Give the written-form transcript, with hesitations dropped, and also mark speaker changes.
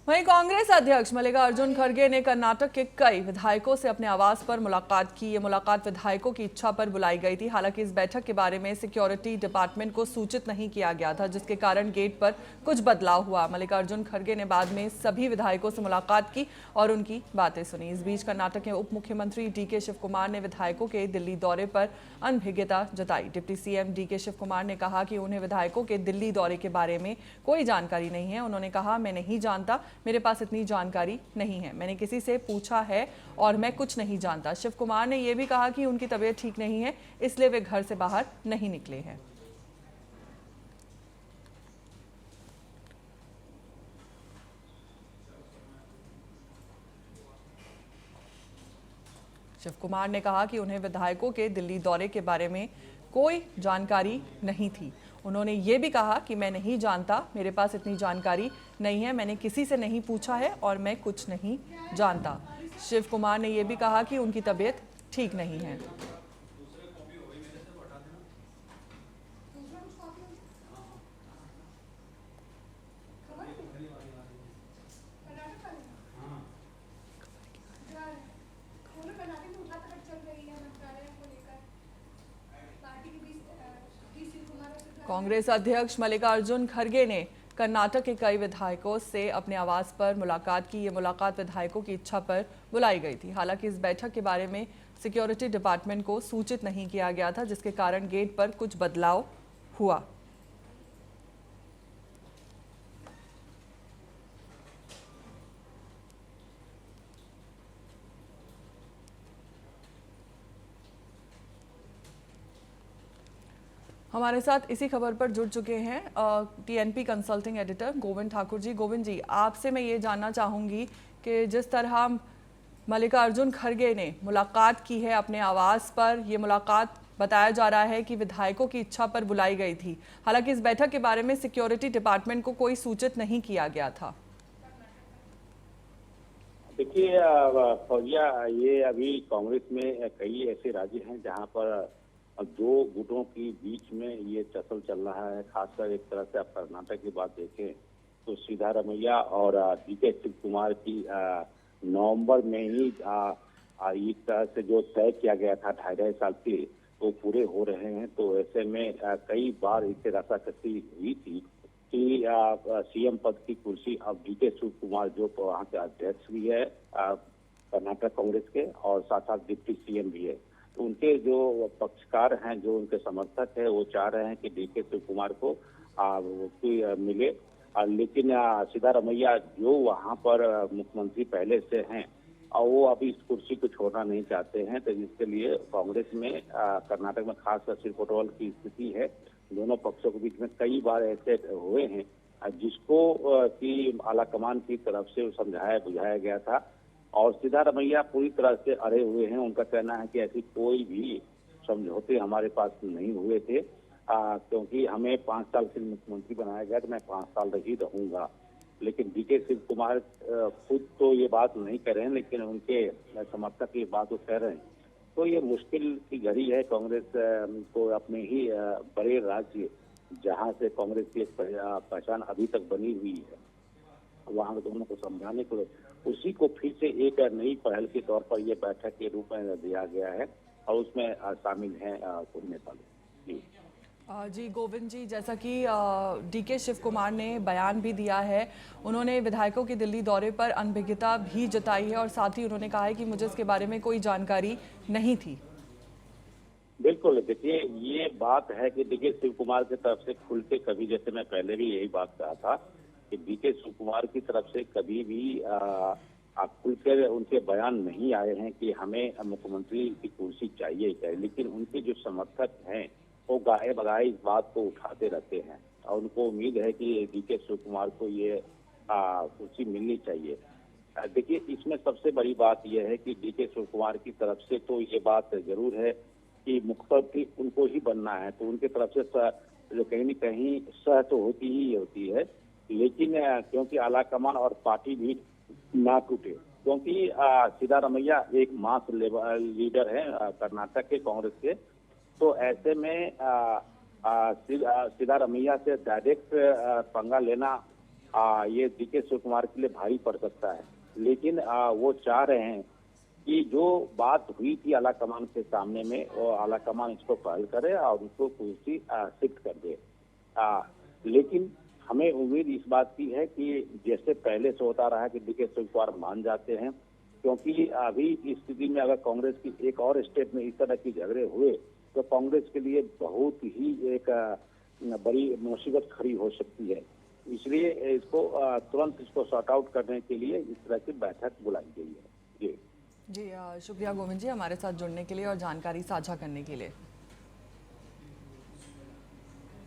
Speaker 1: वहीं कांग्रेस अध्यक्ष मल्लिकार्जुन खड़गे ने कर्नाटक के कई विधायकों से अपने आवास पर मुलाकात की। ये मुलाकात विधायकों की इच्छा पर बुलाई गई थी। हालांकि इस बैठक के बारे में सिक्योरिटी डिपार्टमेंट को सूचित नहीं किया गया था, जिसके कारण गेट पर कुछ बदलाव हुआ। मल्लिकार्जुन खड़गे ने बाद में सभी विधायकों से मुलाकात की और उनकी बातें सुनी। इस बीच कर्नाटक के उप मुख्यमंत्री डीके शिव कुमार ने विधायकों के दिल्ली दौरे पर अनभिज्ञता जताई। Deputy CM DK Shivakumar ने कहा कि उन्हें विधायकों के दिल्ली दौरे के बारे में कोई जानकारी नहीं है। उन्होंने कहा, मैं नहीं जानता, मेरे पास इतनी जानकारी नहीं है। मैंने किसी से पूछा है और मैं कुछ नहीं जानता। शिव कुमार ने यह भी कहा कि उनकी तबीयत ठीक नहीं है, इसलिए वे घर से बाहर नहीं निकले हैं। शिव कुमार ने कहा कि उन्हें विधायकों के दिल्ली दौरे के बारे में कोई जानकारी नहीं थी। उन्होंने ये भी कहा कि मैं नहीं जानता, मेरे पास इतनी जानकारी नहीं है, मैंने किसी से नहीं पूछा है और मैं कुछ नहीं जानता। शिव कुमार ने यह भी कहा कि उनकी तबीयत ठीक नहीं है। कांग्रेस अध्यक्ष मल्लिकार्जुन खड़गे ने कर्नाटक के कई विधायकों से अपने आवास पर मुलाकात की। ये मुलाकात विधायकों की इच्छा पर बुलाई गई थी। हालांकि इस बैठक के बारे में सिक्योरिटी डिपार्टमेंट को सूचित नहीं किया गया था, जिसके कारण गेट पर कुछ बदलाव हुआ। हमारे साथ इसी खबर पर जुड़ चुके हैं TNP consulting editor Govind Thakur ji. Govind ji, आपसे मैं ये जानना चाहूँगी कि जिस तरह मल्लिकार्जुन खड़गे ने मुलाकात की है अपने आवास पर, ये मुलाकात बताया जा रहा है कि विधायकों की इच्छा पर बुलाई गई थी। हालांकि इस बैठक के बारे में सिक्योरिटी डिपार्टमेंट को कोई सूचित नहीं किया गया था।
Speaker 2: देखिए फौजिया, ये अभी कांग्रेस में कई ऐसे राज्य हैं जहां पर दो गुटों के बीच में ये चसल चल रहा है। खासकर एक तरह से आप कर्नाटक की बात देखें तो सिद्धारमैया और डीके शिव कुमार की नवंबर में ही एक तरह से जो तय किया गया था 2.5 साल के, वो पूरे हो रहे हैं। तो ऐसे में कई बार इससे रस्साकसी हुई थी कि सीएम पद की कुर्सी अब डीके शिव कुमार जो वहाँ के अध्यक्ष भी है कर्नाटक कांग्रेस के और साथ साथ डिप्टी सीएम भी है, तो उनके जो पक्षकार हैं, जो उनके समर्थक है, वो चाह रहे हैं कि डीके शिव कुमार को मिले। लेकिन सिद्धारमैया जो वहाँ पर मुख्यमंत्री पहले से हैं और वो अभी इस कुर्सी को छोड़ना नहीं चाहते हैं। तो इसके लिए कांग्रेस में कर्नाटक में खासकर सिरकोटवाल की स्थिति है। दोनों पक्षों के बीच में कई बार ऐसे हुए हैं जिसको कि आलाकमान की तरफ से समझाया बुझाया गया था और सिद्धारमैया पूरी तरह से अड़े हुए हैं। उनका कहना है कि ऐसी कोई भी समझौते हमारे पास नहीं हुए थे, क्योंकि हमें 5 साल के मुख्यमंत्री बनाया गया तो मैं 5 साल ही रहूंगा। लेकिन डीके शिव कुमार खुद तो ये बात नहीं कह रहे हैं, लेकिन उनके समर्थक ये बात वो कह रहे हैं। तो ये मुश्किल की घड़ी है कांग्रेस को अपने ही बड़े राज्य जहां से कांग्रेस की एक पहचान अभी तक बनी हुई है, वहां दोनों को समझाने को उसी को फिर से एक नई पहल के तौर पर यह बैठक के रूप में दिया गया है और उसमें शामिल हैं नेता।
Speaker 1: जी गोविंद जी, जैसा कि डीके शिव कुमार ने बयान भी दिया है, उन्होंने विधायकों के दिल्ली दौरे पर अनभिज्ञता भी जताई है और साथ ही उन्होंने कहा है कि मुझे इसके बारे में कोई जानकारी नहीं थी।
Speaker 2: बिल्कुल, देखिए ये बात है कि डीके शिव कुमार की तरफ से खुल के कभी, जैसे मैं पहले भी यही बात कहा था कि डीके शिव कुमार की तरफ से कभी भी खुलकर उनके बयान नहीं आए हैं कि हमें मुख्यमंत्री की कुर्सी चाहिए। लेकिन उनके जो समर्थक हैं वो गाहे बगाहे इस बात को उठाते रहते हैं और उनको उम्मीद है कि डीके शिव कुमार को ये कुर्सी मिलनी चाहिए। देखिए इसमें सबसे बड़ी बात यह है कि डीके शिव कुमार की तरफ से तो ये बात जरूर है कि मुख्यमंत्री उनको ही बनना है, तो उनकी तरफ से जो कहीं न कहीं सह तो होती ही होती है। लेकिन क्योंकि आलाकमान और पार्टी भी ना टूटे, क्योंकि सिद्धारमैया एक मास लीडर है कर्नाटक के कांग्रेस के, तो ऐसे में सिद्धारमैया से डायरेक्ट पंगा लेना ये डीके शिव कुमार के लिए भारी पड़ सकता है। लेकिन वो चाह रहे हैं कि जो बात हुई थी आला कमान के सामने में, वो आला कमान इसको पहल करे और उसको कुर्सी शिफ्ट कर दे। लेकिन हमें उम्मीद इस बात की है कि जैसे पहले से होता रहा है कि डीके शिव कुमार मान जाते हैं, क्योंकि अभी इस स्थिति में अगर कांग्रेस की एक और स्टेट में इस तरह की झगड़े हुए तो कांग्रेस के लिए बहुत ही एक बड़ी मुसीबत खड़ी हो सकती है। इसलिए इसको तुरंत इसको सॉर्ट आउट करने के लिए इस तरह की बैठक बुलाई गई है। जी
Speaker 1: जी शुक्रिया गोविंद जी हमारे साथ जुड़ने के लिए और जानकारी साझा करने के लिए।